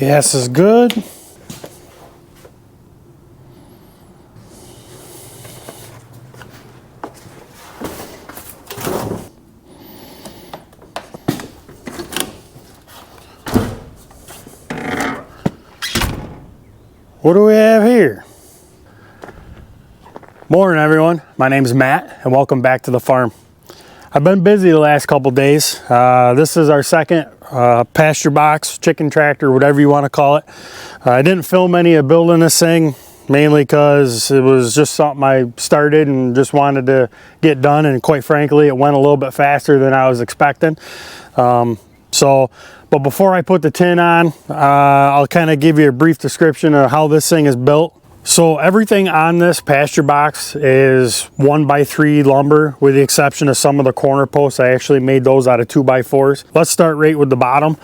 Gas is good. What do we have here? Morning everyone, my name is Matt and welcome back to the farm. I've been busy the last couple days. This is our second pasture box, chicken tractor, whatever you want to call it. I didn't film any of building this thing, mainly because it was just something I started and just wanted to get done, and quite frankly it went a little bit faster than I was expecting. But before I put the tin on, I'll kind of give you a brief description of how this thing is built. So everything on this pasture box is 1x3 lumber, with the exception of some of the corner posts. I actually made those out of 2x4s. Let's start right with the bottom.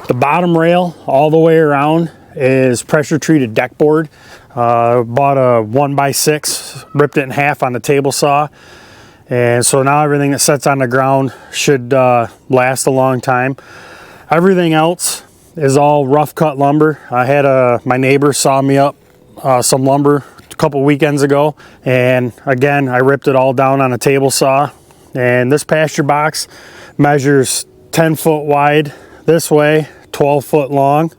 The bottom rail all the way around is pressure treated deck board. Bought a 1x6, ripped it in half on the table saw. And so now everything that sits on the ground should last a long time. Everything else is all rough cut lumber. I had my neighbor saw me up some lumber a couple weekends ago, and again I ripped it all down on a table saw. And this pasture box measures 10 foot wide this way, 12 foot long,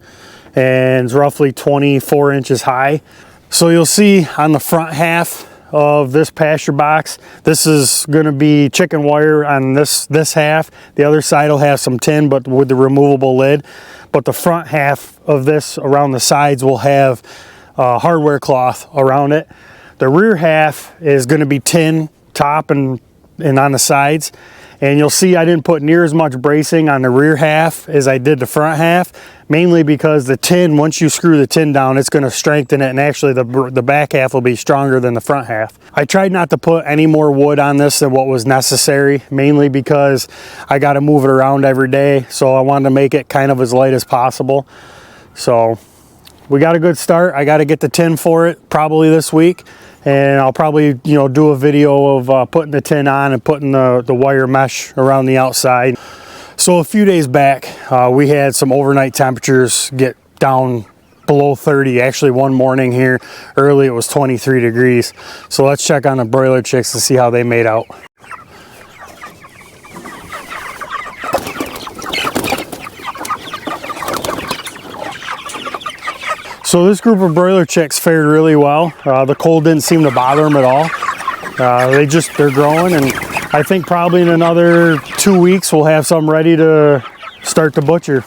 and it's roughly 24 inches high. So you'll see on the front half of this pasture box, this is going to be chicken wire on this half. The other side will have some tin, but with the removable lid. But the front half of this around the sides will have hardware cloth around it. The rear half is going to be tin top and on the sides. And you'll see I didn't put near as much bracing on the rear half as I did the front half, mainly because the tin, once you screw the tin down, it's going to strengthen it, and actually the back half will be stronger than the front half. I tried not to put any more wood on this than what was necessary, mainly because I got to move it around every day, so I wanted to make it kind of as light as possible. So we got a good start. I got to get the tin for it probably this week, and I'll probably do a video of putting the tin on and putting the wire mesh around the outside. So a few days back we had some overnight temperatures get down below 30. Actually one morning here early it was 23 degrees. So let's check on the broiler chicks to see how they made out. So this group of broiler chicks fared really well. The cold didn't seem to bother them at all. They're growing, and I think probably in another 2 weeks we'll have some ready to start to butcher.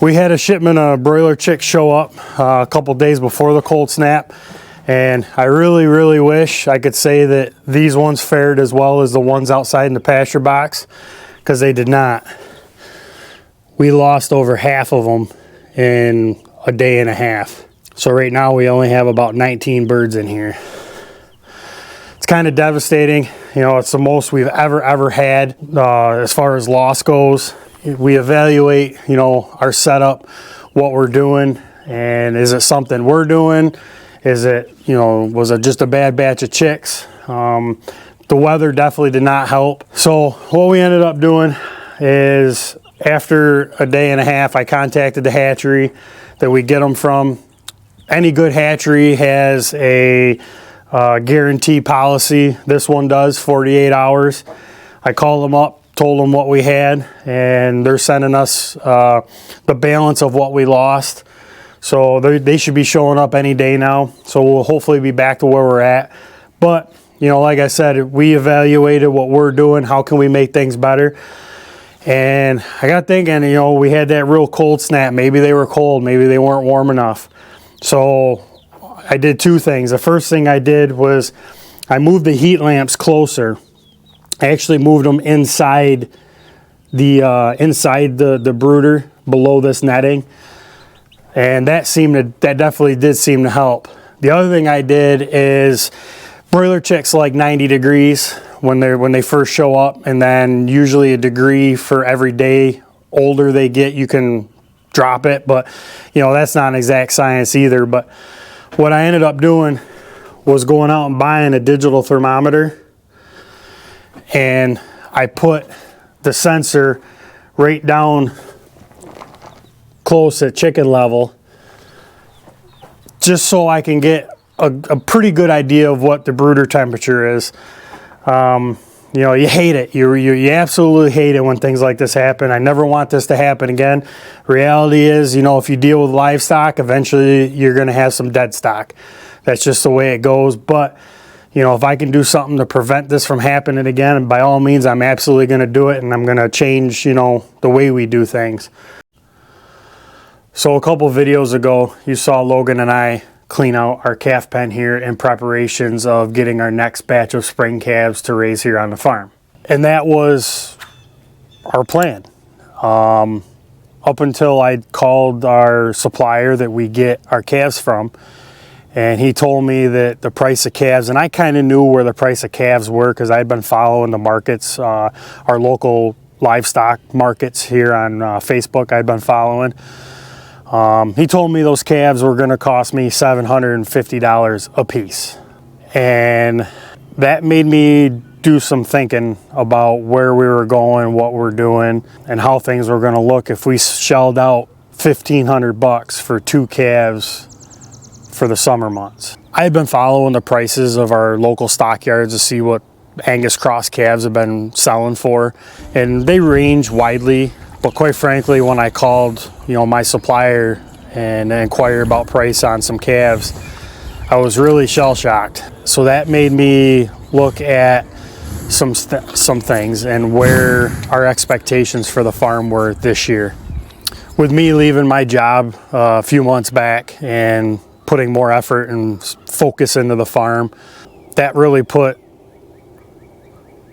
We had a shipment of broiler chicks show up a couple days before the cold snap, and I really wish I could say that these ones fared as well as the ones outside in the pasture box, because they did not. We lost over half of them in a day and a half. So right now we only have about 19 birds in here. It's kind of devastating. It's the most we've ever had as far as loss goes. We evaluate, our setup, what we're doing, and is it something we're doing? Is it, was it just a bad batch of chicks? The weather definitely did not help. So what we ended up doing is, after a day and a half, I contacted the hatchery that we get them from. Any good hatchery has a guarantee policy. This one does, 48 hours. I called them up, told them what we had, and they're sending us the balance of what we lost. So they should be showing up any day now. So we'll hopefully be back to where we're at. But, like I said, we evaluated what we're doing. How can we make things better? And I got thinking, we had that real cold snap. Maybe they were cold. Maybe they weren't warm enough. So I did two things. The first thing I did was I moved the heat lamps closer. I actually moved them inside the brooder below this netting, and that definitely did seem to help. The other thing I did is, broiler chicks like 90 degrees when they first show up, and then usually a degree for every day older they get, you can drop it, but that's not an exact science either. But what I ended up doing was going out and buying a digital thermometer, and I put the sensor right down close at chicken level, just so I can get a pretty good idea of what the brooder temperature is. You know, you hate it. You absolutely hate it when things like this happen. I never want this to happen again. Reality is, you know, if you deal with livestock, eventually you're going to have some dead stock. That's just the way it goes. But, you know, if I can do something to prevent this from happening again, by all means, I'm absolutely going to do it, and I'm going to change, you know, the way we do things. So a couple videos ago, you saw Logan and I clean out our calf pen here in preparations of getting our next batch of spring calves to raise here on the farm. And that was our plan. Up until I called our supplier that we get our calves from, and he told me that the price of calves, and I kind of knew where the price of calves were because I'd been following the markets, our local livestock markets here on Facebook I'd been following. He told me those calves were going to cost me $750 a piece, and that made me do some thinking about where we were going, what we're doing, and how things were going to look if we shelled out $1,500 for 2 calves for the summer months. I've been following the prices of our local stockyards to see what Angus cross calves have been selling for, and they range widely. But quite frankly, when I called, you know, my supplier and inquired about price on some calves, I was really shell-shocked. So that made me look at some things and where our expectations for the farm were this year. With me leaving my job a few months back and putting more effort and focus into the farm, that really put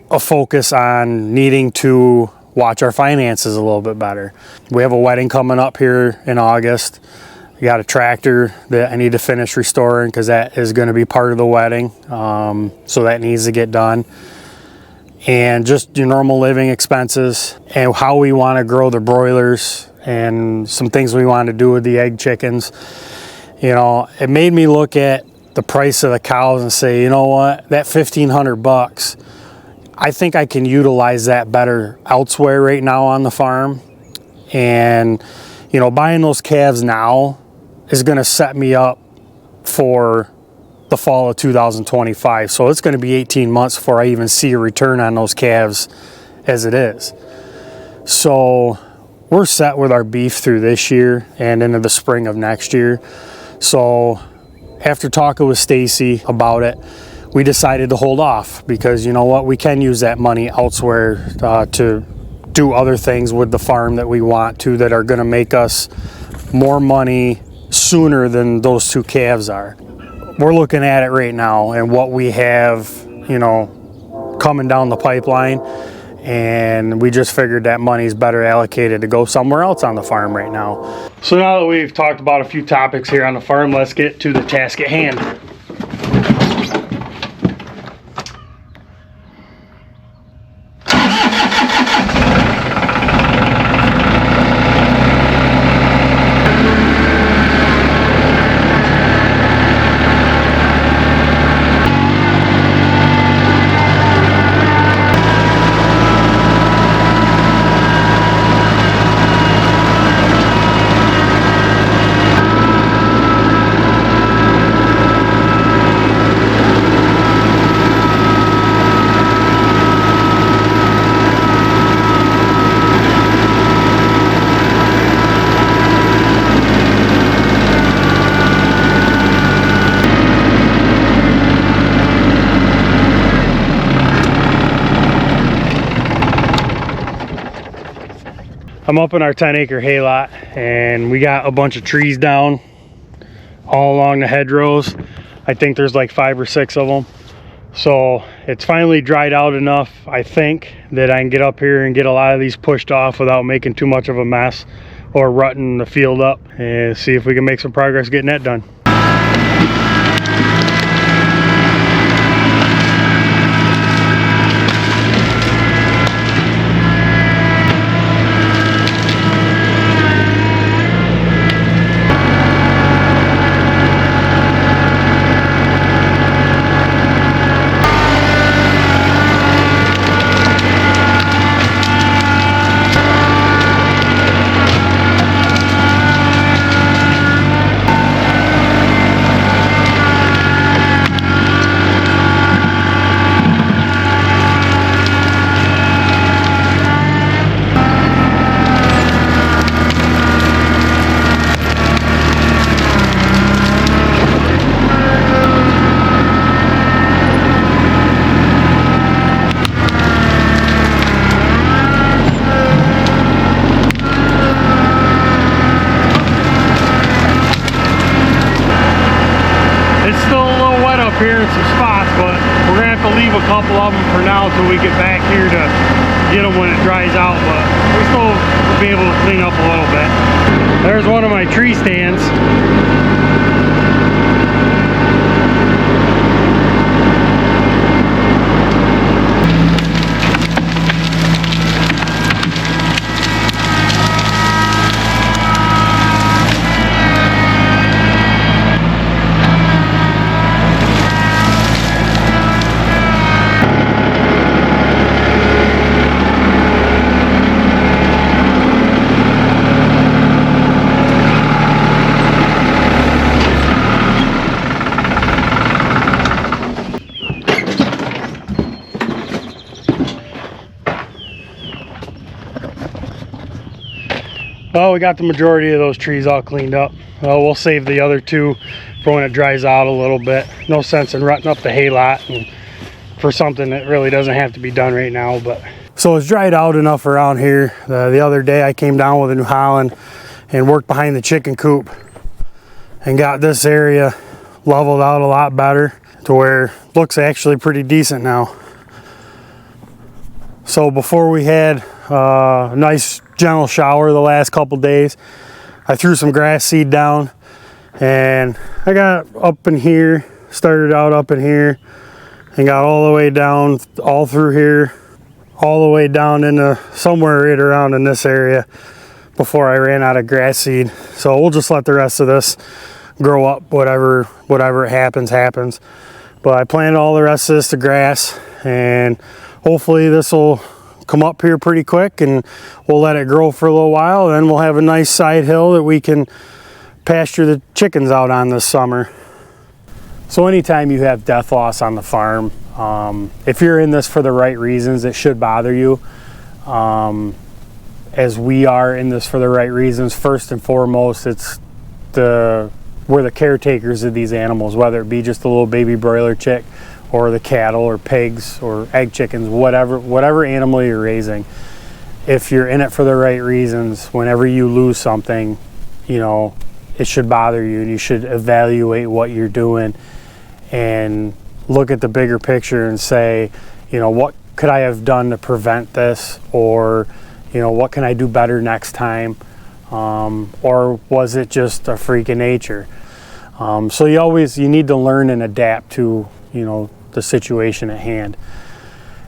a focus on needing to watch our finances a little bit better. We have a wedding coming up here in August. I got a tractor that I need to finish restoring because that is going to be part of the wedding. So that needs to get done. And just your normal living expenses and how we want to grow the broilers and some things we want to do with the egg chickens. You know, it made me look at the price of the cows and say, you know what, that $1,500, I think I can utilize that better elsewhere right now on the farm. And, you know, buying those calves now is going to set me up for the fall of 2025. So it's going to be 18 months before I even see a return on those calves as it is. So we're set with our beef through this year and into the spring of next year. So after talking with Stacy about it, we decided to hold off because, you know what, we can use that money elsewhere to do other things with the farm that we want to, that are going to make us more money sooner than those 2 calves are. We're looking at it right now and what we have, you know, coming down the pipeline, and we just figured that money is better allocated to go somewhere else on the farm right now. So now that we've talked about a few topics here on the farm, let's get to the task at hand. I'm up in our 10-acre hay lot, and we got a bunch of trees down all along the hedgerows. I think there's like 5 or 6 of them. So it's finally dried out enough, I think, that I can get up here and get a lot of these pushed off without making too much of a mess or rutting the field up, and see if we can make some progress getting that done. here in some spots, but we're gonna have to leave a couple of them for now until we get back here to get them when it dries out, but we still will be able to clean up a little bit. There's one of my tree stands. Well, we got the majority of those trees all cleaned up. We'll save the other two for when it dries out a little bit. No sense in rutting up the hay lot and for something that really doesn't have to be done right now. But so it's dried out enough around here. The other day I came down with a New Holland and worked behind the chicken coop and got this area leveled out a lot better to where it looks actually pretty decent now. So before we had a nice gentle shower the last couple days, I threw some grass seed down, and I got up in here, started out up in here and got all the way down, all through here, all the way down into somewhere right around in this area before I ran out of grass seed. So we'll just let the rest of this grow up, whatever happens. But I planted all the rest of this to grass, and hopefully this will come up here pretty quick, and we'll let it grow for a little while. Then we'll have a nice side hill that we can pasture the chickens out on this summer. So anytime you have death loss on the farm, if you're in this for the right reasons, it should bother you. As we are in this for the right reasons, first and foremost, we're the caretakers of these animals, whether it be just a little baby broiler chick or the cattle or pigs or egg chickens, whatever animal you're raising. If you're in it for the right reasons, whenever you lose something, you know, it should bother you, and you should evaluate what you're doing and look at the bigger picture and say, you know, what could I have done to prevent this? Or, you know, what can I do better next time? Or was it just a freak of nature? So you need to learn and adapt to, you know, the situation at hand.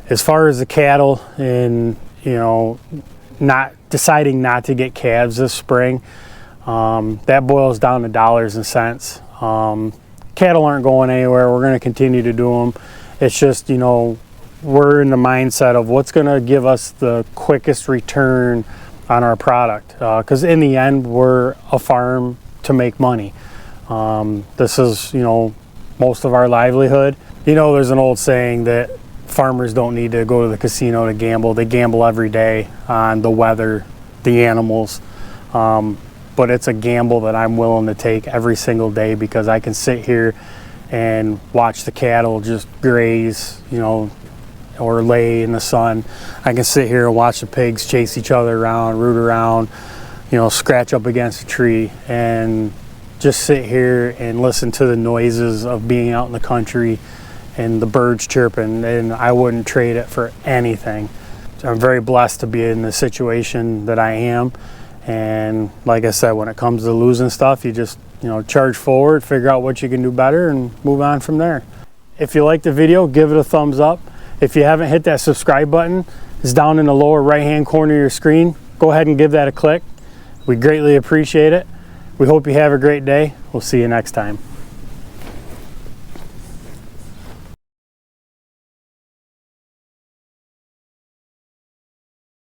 As far as the cattle and, you know, not deciding not to get calves this spring, that boils down to dollars and cents. Cattle aren't going anywhere. We're going to continue to do them. It's just, you know, we're in the mindset of what's going to give us the quickest return on our product, because in the end we're a farm to make money. This is, you know, most of our livelihood. You know, there's an old saying that farmers don't need to go to the casino to gamble. They gamble every day on the weather, the animals, but it's a gamble that I'm willing to take every single day, because I can sit here and watch the cattle just graze, you know, or lay in the sun. I can sit here and watch the pigs chase each other around, root around, you know, scratch up against a tree, and just sit here and listen to the noises of being out in the country and the birds chirping, and I wouldn't trade it for anything. So I'm very blessed to be in the situation that I am, and like I said, when it comes to losing stuff, you just, you know, charge forward, figure out what you can do better, and move on from there. If you like the video, give it a thumbs up. If you haven't hit that subscribe button, it's down in the lower right hand corner of your screen. Go ahead and give that a click. We greatly appreciate it. We hope you have a great day. We'll see you next time.